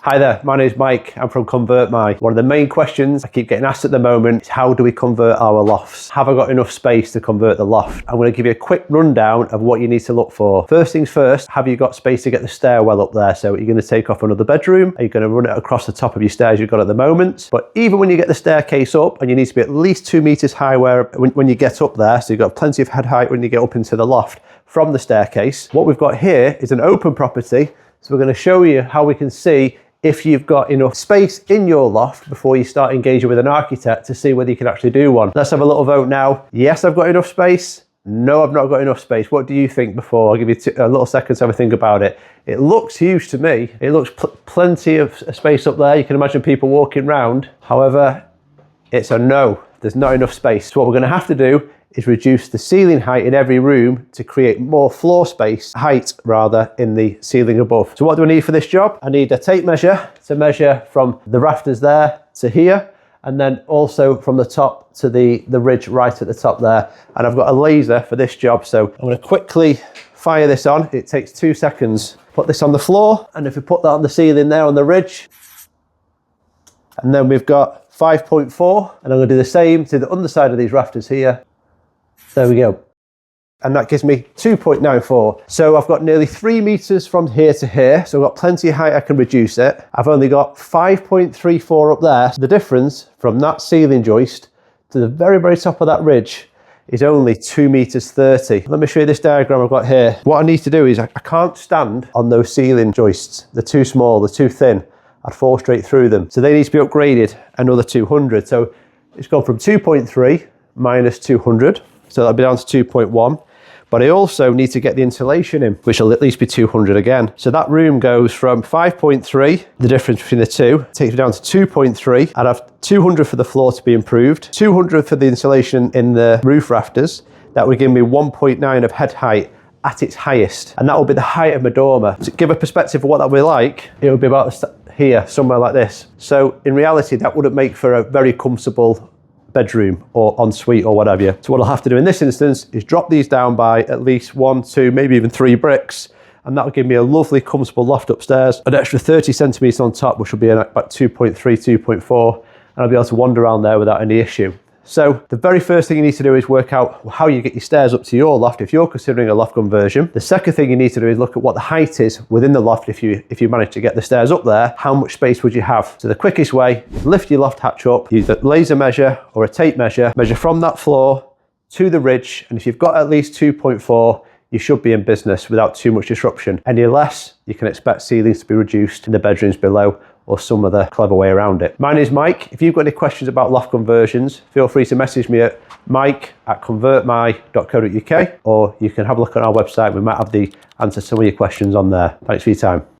Hi there, my name is Mike. I'm from ConvertMy. One of the main questions I keep getting asked at the moment is how do we convert our lofts? Have I got enough space to convert the loft? I'm going to give you a quick rundown of what you need to look for. First things first, have you got space to get the stairwell up there? So you're going to take off another bedroom? Are you going to run it across the top of your stairs you've got at the moment? But even when you get the staircase up, and you need to be at least 2 meters high when you get up there, so you've got plenty of head height when you get up into the loft from the staircase. What we've got here is an open property. So we're going to show you how we can see if you've got enough space in your loft before you start engaging with an architect to see whether you can actually do one. Let's have a little vote now. Yes, I've got enough space. No, I've not got enough space. What do you think before? I'll give you a little second to have a think about it. It looks huge to me. It looks plenty of space up there. You can imagine people walking around. However, it's a no. There's not enough space. So what we're going to have to do is reduce the ceiling height in every room to create more floor space, height rather, in the ceiling above. So what do I need for this job? I need a tape measure to measure from the rafters there to here, and then also from the top to the ridge right at the top there. And I've got a laser for this job, so I'm going to quickly fire this on. It takes 2 seconds. Put this on the floor, and if we put that on the ceiling there on the ridge, and then we've got 5.4, and I'm going to do the same to the underside of these rafters here. There we go. And that gives me 2.94. So I've got nearly 3 meters from here to here. So I've got plenty of height, I can reduce it. I've only got 5.34 up there. So the difference from that ceiling joist to the very, very top of that ridge is only 2 meters 30. Let me show you this diagram I've got here. What I need to do is I can't stand on those ceiling joists. They're too small, they're too thin. I'd fall straight through them. So they need to be upgraded another 200. So it's gone from 2.3 minus 200. So that'll be down to 2.1, but I also need to get the insulation in, which will at least be 200 again. So that room goes from 5.3, the difference between the two, takes me down to 2.3. I'd have 200 for the floor to be improved, 200 for the insulation in the roof rafters. That would give me 1.9 of head height at its highest. And that will be the height of my dormer. To give a perspective of what that would be like, it would be about here, somewhere like this. So in reality, that wouldn't make for a very comfortable bedroom or ensuite or whatever. So what I'll have to do in this instance is drop these down by at least 1, 2, maybe even 3 bricks, and that'll give me a lovely comfortable loft upstairs, an extra 30 centimeters on top, which will be about 2.3, 2.4, and I'll be able to wander around there without any issue. So the very first thing you need to do is work out how you get your stairs up to your loft if you're considering a loft conversion. The second thing you need to do is look at what the height is within the loft. If you manage to get the stairs up there, how much space would you have? So the quickest way, lift your loft hatch up, use a laser measure or a tape measure, measure from that floor to the ridge, and if you've got at least 2.4, you should be in business without too much disruption. Any less, you can expect ceilings to be reduced in the bedrooms below, or some other clever way around it. My name is Mike. If you've got any questions about loft conversions, feel free to message me at mike@convertmy.co.uk, or you can have a look on our website. We might have the answer to some of your questions on there. Thanks for your time.